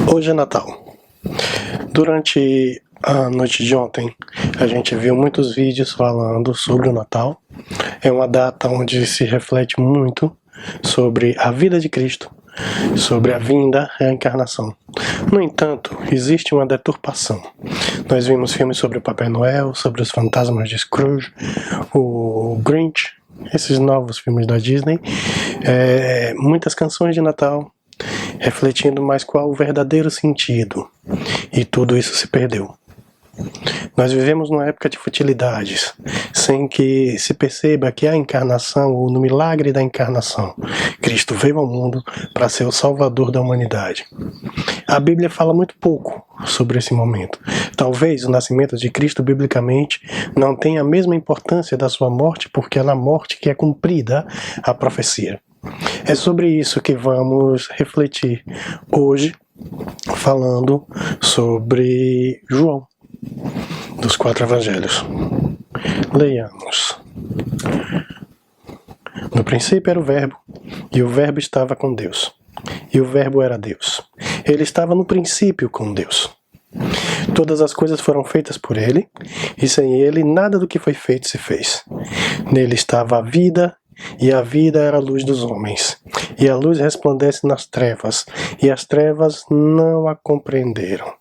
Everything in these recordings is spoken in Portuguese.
Hoje é Natal. Durante a noite de ontem, a gente viu muitos vídeos falando sobre o Natal. É uma data onde se reflete muito sobre a vida de Cristo, sobre a vinda e a encarnação. No entanto, existe uma deturpação. Nós vimos filmes sobre o Papai Noel, sobre os fantasmas de Scrooge, o Grinch, esses novos filmes da Disney, muitas canções de Natal, refletindo mais qual o verdadeiro sentido, e tudo isso se perdeu. Nós vivemos numa época de futilidades, sem que se perceba que a encarnação, ou no milagre da encarnação, Cristo veio ao mundo para ser o salvador da humanidade. A Bíblia fala muito pouco sobre esse momento. Talvez o nascimento de Cristo, biblicamente, não tenha a mesma importância da sua morte, porque é na morte que é cumprida a profecia. É sobre isso que vamos refletir hoje, falando sobre João, dos 4 evangelhos. Leiamos. No princípio era o Verbo, e o Verbo estava com Deus, e o Verbo era Deus. Ele estava no princípio com Deus. Todas as coisas foram feitas por ele, e sem ele nada do que foi feito se fez. Nele estava a vida, e a vida era a luz dos homens. E a luz resplandece nas trevas, e as trevas não a compreenderam.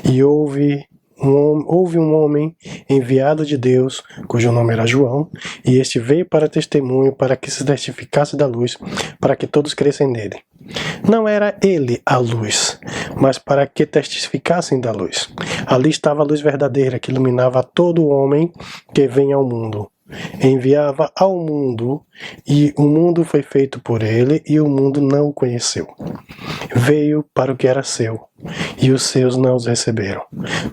E houve um homem enviado de Deus, cujo nome era João, e este veio para testemunho, para que se testificasse da luz, para que todos crescem nele. Não era ele a luz, mas para que testificassem da luz. Ali estava a luz verdadeira, que iluminava todo homem que vem ao mundo. Enviava ao mundo, e o mundo foi feito por ele, e o mundo não o conheceu. Veio para o que era seu, e os seus não os receberam.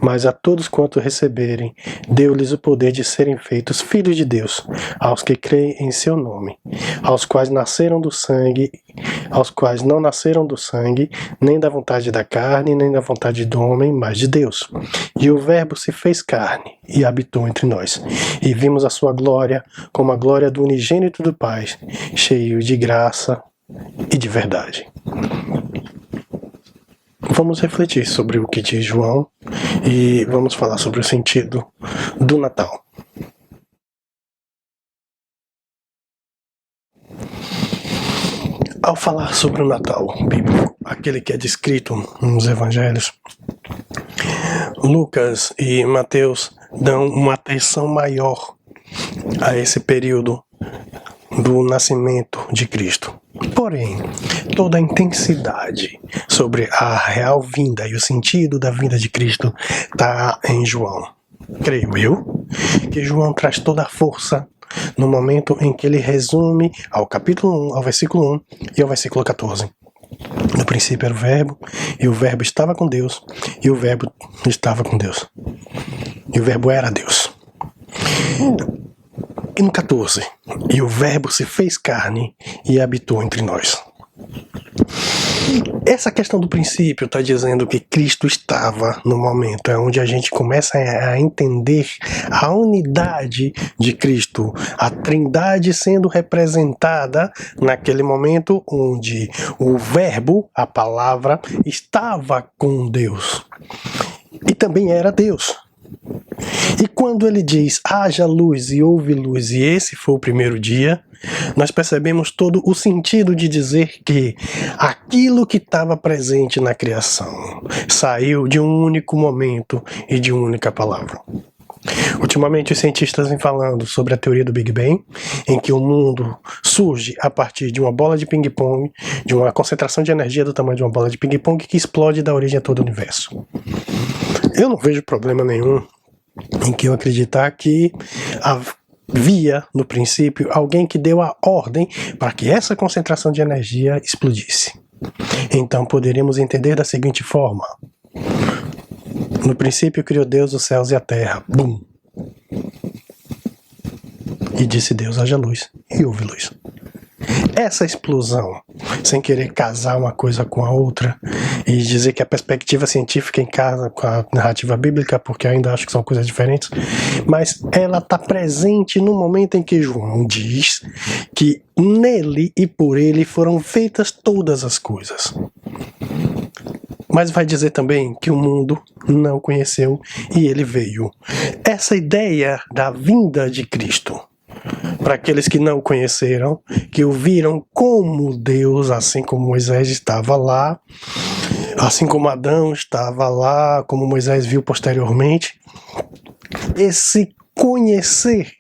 Mas a todos quanto receberem, deu-lhes o poder de serem feitos filhos de Deus, aos que creem em seu nome, aos quais não nasceram do sangue, nem da vontade da carne, nem da vontade do homem, mas de Deus. E o Verbo se fez carne, e habitou entre nós. E vimos a sua glória, como a glória do unigênito do Pai, cheio de graça e de verdade. Vamos refletir sobre o que diz João e vamos falar sobre o sentido do Natal. Ao falar sobre o Natal bíblico, aquele que é descrito nos evangelhos, Lucas e Mateus dão uma atenção maior a esse período do nascimento de Cristo. Porém, toda a intensidade sobre a real vinda e o sentido da vinda de Cristo está em João. Creio eu que João traz toda a força no momento em que ele resume ao capítulo 1, ao versículo 1 e ao versículo 14. No princípio era o Verbo, e o Verbo estava com Deus, e o Verbo estava com Deus. E o Verbo era Deus. E no 14, e o Verbo se fez carne e habitou entre nós. Essa questão do princípio está dizendo que Cristo estava no momento, é onde a gente começa a entender a unidade de Cristo, a trindade sendo representada naquele momento onde o Verbo, a palavra, estava com Deus e também era Deus. E quando ele diz, haja luz e houve luz, e esse foi o primeiro dia, nós percebemos todo o sentido de dizer que aquilo que estava presente na criação saiu de um único momento e de uma única palavra. Ultimamente os cientistas vêm falando sobre a teoria do Big Bang, em que o mundo surge a partir de uma bola de ping-pong, de uma concentração de energia do tamanho de uma bola de ping-pong que explode e dá origem a todo o universo. Eu não vejo problema nenhum em que eu acreditar que havia, no princípio, alguém que deu a ordem para que essa concentração de energia explodisse. Então poderemos entender da seguinte forma: no princípio criou Deus os céus e a terra. Bum! E disse Deus, haja luz, e houve luz. Essa explosão, sem querer casar uma coisa com a outra e dizer que a perspectiva científica casa com a narrativa bíblica, porque eu ainda acho que são coisas diferentes, mas ela está presente no momento em que João diz que nele e por ele foram feitas todas as coisas. Mas vai dizer também que o mundo não conheceu e ele veio. Essa ideia da vinda de Cristo, para aqueles que não o conheceram, que o viram como Deus, assim como Moisés estava lá, assim como Adão estava lá, como Moisés viu posteriormente, esse conhecer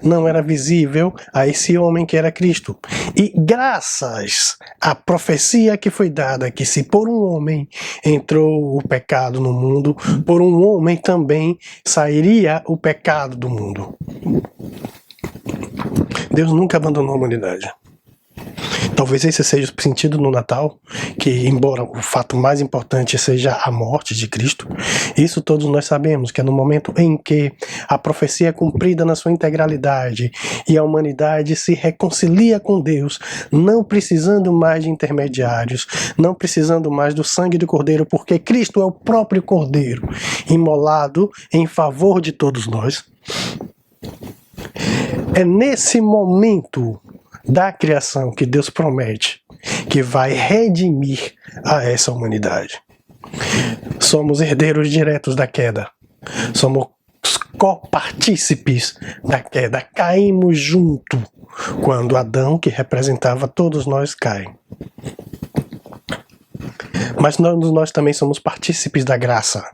não era visível a esse homem que era Cristo. E graças à profecia que foi dada, que se por um homem entrou o pecado no mundo, por um homem também sairia o pecado do mundo. Deus nunca abandonou a humanidade. Talvez esse seja o sentido no Natal, que embora o fato mais importante seja a morte de Cristo, isso todos nós sabemos, que é no momento em que a profecia é cumprida na sua integralidade e a humanidade se reconcilia com Deus, não precisando mais de intermediários, não precisando mais do sangue do Cordeiro, porque Cristo é o próprio Cordeiro, imolado em favor de todos nós. É nesse momento da criação que Deus promete que vai redimir a essa humanidade. Somos herdeiros diretos da queda. Somos copartícipes da queda. Caímos junto quando Adão, que representava todos nós, cai. Mas nós também somos partícipes da graça.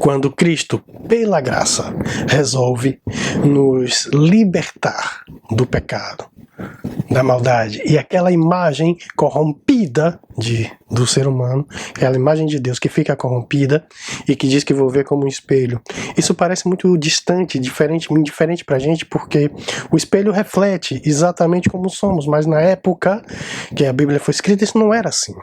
Quando Cristo, pela graça, resolve nos libertar do pecado, da maldade. E aquela imagem corrompida do ser humano, aquela imagem de Deus que fica corrompida e que diz que vou ver como um espelho. Isso parece muito distante, indiferente pra gente, porque o espelho reflete exatamente como somos, mas na época que a Bíblia foi escrita, isso não era assim.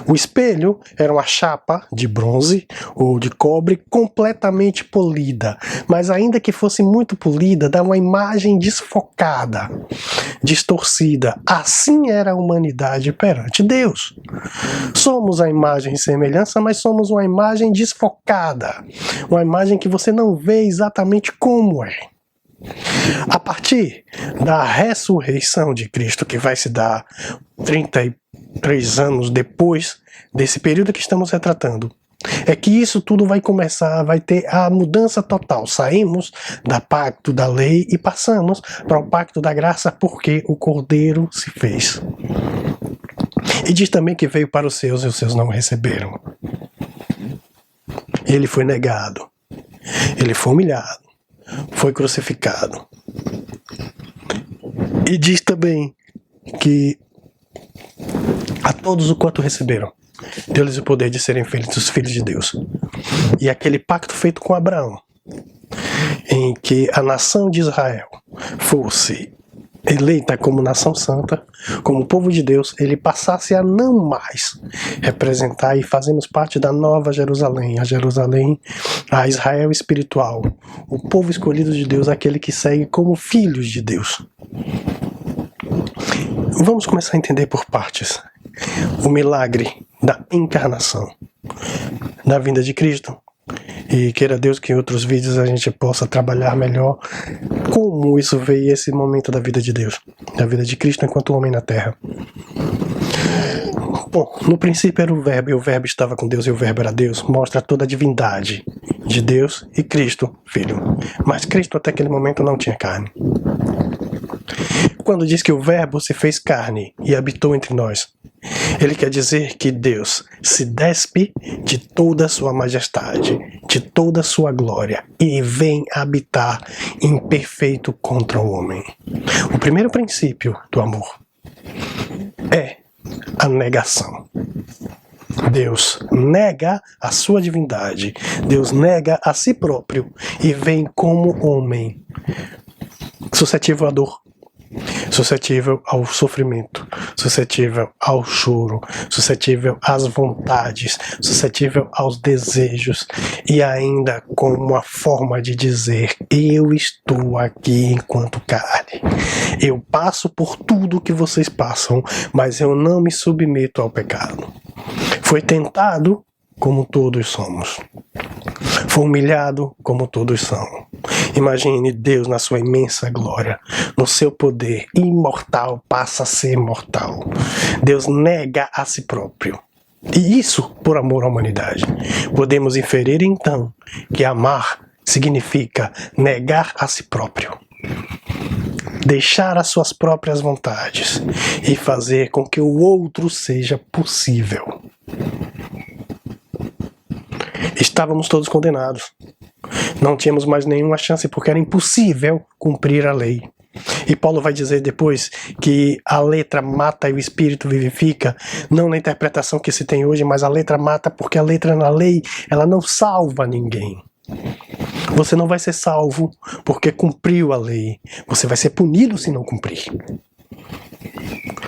O espelho era uma chapa de bronze ou de cobre completamente polida, mas ainda que fosse muito polida, dava uma imagem desfocada, distorcida. Assim era a humanidade perante Deus. Somos a imagem e semelhança, mas somos uma imagem desfocada, uma imagem que você não vê exatamente como é. A partir da ressurreição de Cristo, que vai se dar 33 anos depois desse período que estamos retratando, é que isso tudo vai começar, vai ter a mudança total. Saímos do pacto da lei e passamos para o pacto da graça, porque o Cordeiro se fez. E diz também que veio para os seus e os seus não o receberam. Ele foi negado, ele foi humilhado, foi crucificado. E diz também que a todos o quanto receberam, deu-lhes o poder de serem feitos os filhos de Deus. E aquele pacto feito com Abraão, em que a nação de Israel fosse eleita como nação santa, como povo de Deus, ele passasse a não mais representar e fazermos parte da nova Jerusalém, a Israel espiritual, o povo escolhido de Deus, aquele que segue como filhos de Deus. Vamos começar a entender por partes o milagre da encarnação, da vinda de Cristo. E queira Deus que em outros vídeos a gente possa trabalhar melhor como isso veio esse momento da vida de Deus, da vida de Cristo enquanto homem na terra. Bom, no princípio era o Verbo, e o Verbo estava com Deus, e o Verbo era Deus. Mostra toda a divindade de Deus e Cristo, Filho. Mas Cristo até aquele momento não tinha carne. Quando diz que o Verbo se fez carne e habitou entre nós, ele quer dizer que Deus se despe de toda a sua majestade, de toda a sua glória, e vem habitar em perfeito contra o homem. O primeiro princípio do amor é a negação. Deus nega a sua divindade, Deus nega a si próprio e vem como homem, suscetível à dor, suscetível ao sofrimento, suscetível ao choro, suscetível às vontades, suscetível aos desejos, e ainda com uma forma de dizer: eu estou aqui enquanto carne, eu passo por tudo que vocês passam, mas eu não me submeto ao pecado. Foi tentado como todos somos, foi humilhado como todos são. Imagine Deus na sua imensa glória, no seu poder imortal passa a ser mortal. Deus nega a si próprio. E isso por amor à humanidade. Podemos inferir então que amar significa negar a si próprio, deixar as suas próprias vontades e fazer com que o outro seja possível. Estávamos todos condenados. Não tínhamos mais nenhuma chance porque era impossível cumprir a lei. E Paulo vai dizer depois que a letra mata e o espírito vivifica, não na interpretação que se tem hoje, mas a letra mata porque a letra na lei, ela não salva ninguém. Você não vai ser salvo porque cumpriu a lei. Você vai ser punido se não cumprir.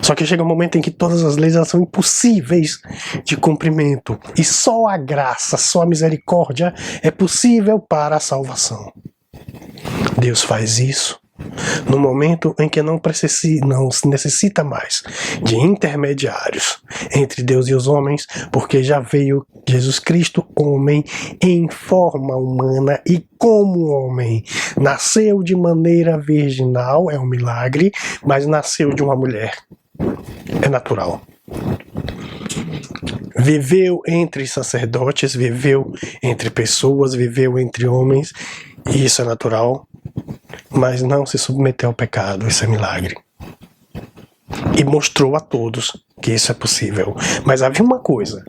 Só que chega um momento em que todas as leis elas são impossíveis de cumprimento. E só a graça, só a misericórdia é possível para a salvação. Deus faz isso no momento em que não se necessita mais de intermediários entre Deus e os homens, porque já veio Jesus Cristo, homem, em forma humana e como homem. Nasceu de maneira virginal, é um milagre, mas nasceu de uma mulher. É natural. Viveu entre sacerdotes, viveu entre pessoas, viveu entre homens, e isso é natural. Mas não se submeteu ao pecado, isso é milagre. E mostrou a todos que isso é possível. Mas havia uma coisa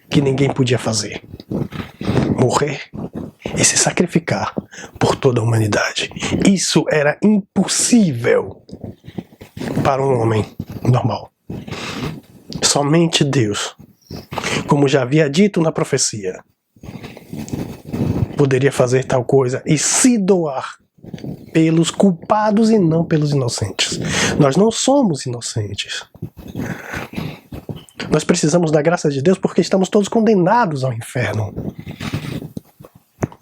que ninguém podia fazer: morrer e se sacrificar por toda a humanidade. Isso era impossível para um homem normal. Somente Deus, como já havia dito na profecia, poderia fazer tal coisa e se doar pelos culpados e não pelos inocentes. Nós não somos inocentes. Nós precisamos da graça de Deus porque estamos todos condenados ao inferno.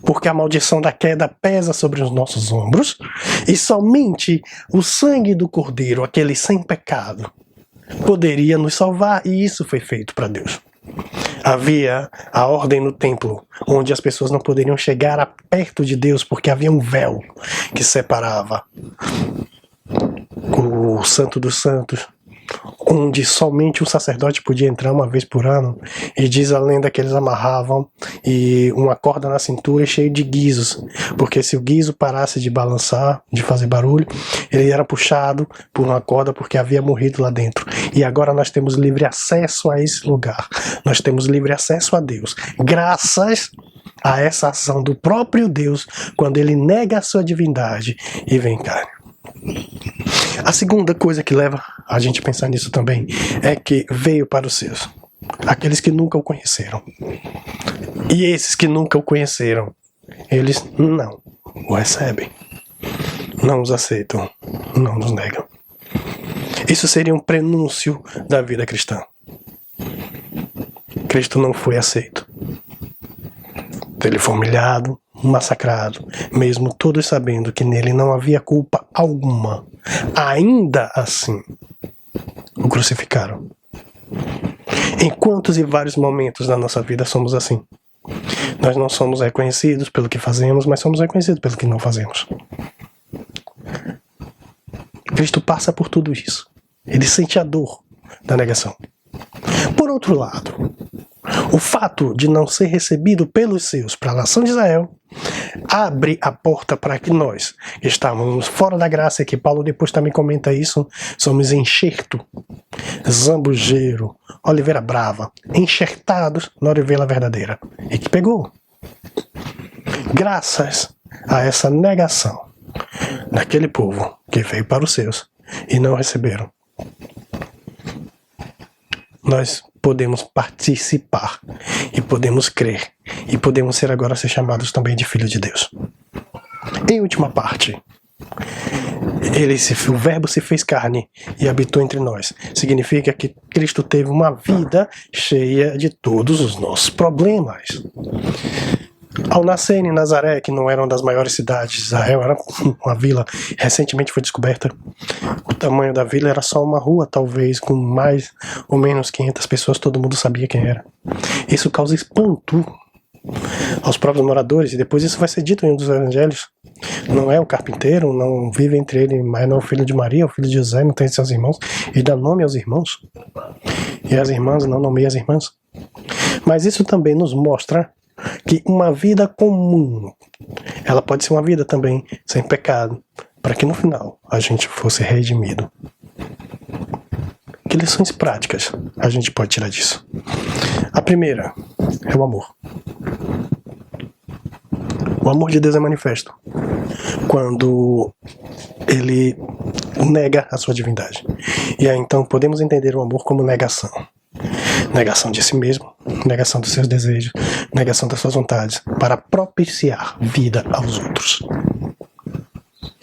Porque a maldição da queda pesa sobre os nossos ombros e somente o sangue do Cordeiro, aquele sem pecado, poderia nos salvar, e isso foi feito para Deus. Havia a ordem no templo, onde as pessoas não poderiam chegar perto de Deus, porque havia um véu que separava o Santo dos Santos, onde somente o sacerdote podia entrar uma vez por ano. E diz a lenda que eles amarravam uma corda na cintura cheia de guizos, porque se o guizo parasse de balançar, de fazer barulho, ele era puxado por uma corda porque havia morrido lá dentro. E agora nós temos livre acesso a esse lugar, nós temos livre acesso a Deus, graças a essa ação do próprio Deus, quando ele nega a sua divindade e vem cá. A segunda coisa que leva a gente a pensar nisso também é que veio para os seus, aqueles que nunca o conheceram. E esses que nunca o conheceram, eles não o recebem, não os aceitam, não nos negam. Isso seria um prenúncio da vida cristã. Cristo não foi aceito. Ele foi humilhado, massacrado, mesmo todos sabendo que nele não havia culpa alguma. Ainda assim, o crucificaram. Em quantos e vários momentos da nossa vida somos assim? Nós não somos reconhecidos pelo que fazemos, mas somos reconhecidos pelo que não fazemos. Cristo passa por tudo isso. Ele sente a dor da negação. Por outro lado, o fato de não ser recebido pelos seus para a nação de Israel abre a porta para que nós, que estávamos fora da graça, e que Paulo depois também comenta isso, somos enxerto, zambujeiro, oliveira brava, enxertados na oliveira verdadeira. E que pegou. Graças a essa negação daquele povo que veio para os seus e não receberam, nós podemos participar e podemos crer e podemos ser agora ser chamados também de filhos de Deus. Em última parte, o verbo se fez carne e habitou entre nós. Significa que Cristo teve uma vida cheia de todos os nossos problemas. Ao nascer em Nazaré, que não era uma das maiores cidades de Israel, era uma vila, recentemente foi descoberta. O tamanho da vila era só uma rua, talvez, com mais ou menos 500 pessoas, todo mundo sabia quem era. Isso causa espanto aos próprios moradores, e depois isso vai ser dito em um dos evangelhos. Não é o carpinteiro, não vive entre ele, mas não é o filho de Maria, o filho de José, não tem seus irmãos, e dá nome aos irmãos. E as irmãs não nomeiam as irmãs. Mas isso também nos mostra que uma vida comum, ela pode ser uma vida também sem pecado, para que no final a gente fosse redimido. Que lições práticas a gente pode tirar disso? A primeira é o amor. O amor de Deus é manifesto quando ele nega a sua divindade. E aí então podemos entender o amor como negação. Negação de si mesmo, negação dos seus desejos, negação das suas vontades, para propiciar vida aos outros.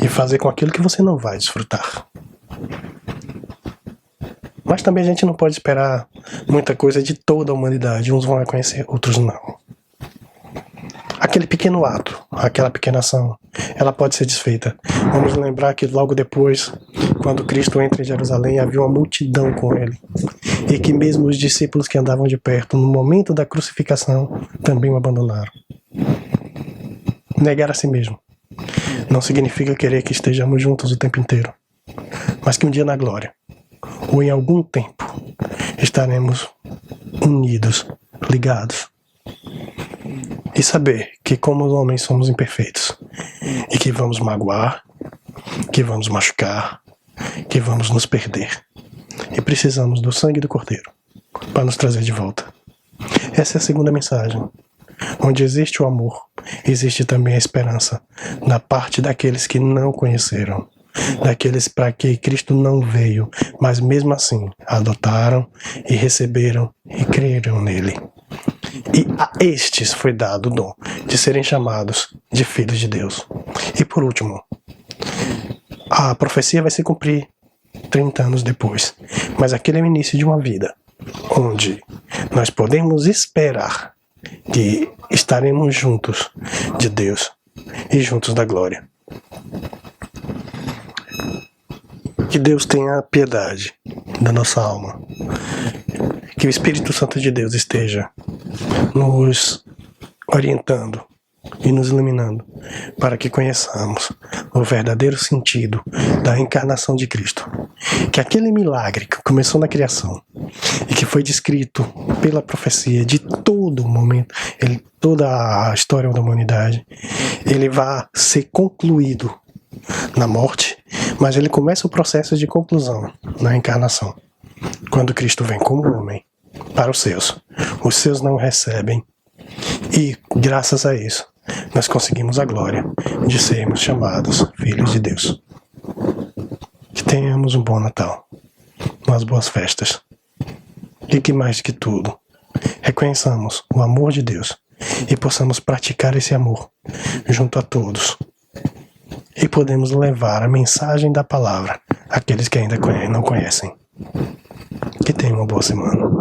E fazer com aquilo que você não vai desfrutar. Mas também a gente não pode esperar muita coisa de toda a humanidade. Uns vão reconhecer, outros não. Aquele pequeno ato, aquela pequena ação, ela pode ser desfeita. Vamos lembrar que logo depois, quando Cristo entra em Jerusalém, havia uma multidão com ele. E que mesmo os discípulos que andavam de perto, no momento da crucificação, também o abandonaram. Negar a si mesmo não significa querer que estejamos juntos o tempo inteiro, mas que um dia na glória, ou em algum tempo, estaremos unidos, ligados. E saber que como homens somos imperfeitos, e que vamos magoar, que vamos machucar, que vamos nos perder. E precisamos do sangue do Cordeiro para nos trazer de volta. Essa é a segunda mensagem. Onde existe o amor, existe também a esperança na parte daqueles que não conheceram, daqueles para que Cristo não veio, mas mesmo assim adotaram e receberam e creram nele. E a estes foi dado o dom de serem chamados de filhos de Deus. E por último, a profecia vai se cumprir 30 anos depois, mas aquele é o início de uma vida onde nós podemos esperar que estaremos juntos de Deus e juntos da glória. Que Deus tenha piedade da nossa alma. Que o Espírito Santo de Deus esteja nos orientando e nos iluminando para que conheçamos o verdadeiro sentido da encarnação de Cristo. Que aquele milagre que começou na criação e que foi descrito pela profecia de todo o momento, toda a história da humanidade, ele vai ser concluído na morte, mas ele começa o processo de conclusão na encarnação, quando Cristo vem como homem para os seus não o recebem, e graças a isso nós conseguimos a glória de sermos chamados filhos de Deus. Que tenhamos um bom Natal, umas boas festas, e que mais que tudo reconheçamos o amor de Deus e possamos praticar esse amor junto a todos, e podemos levar a mensagem da palavra àqueles que ainda não conhecem. Que tenham uma boa semana.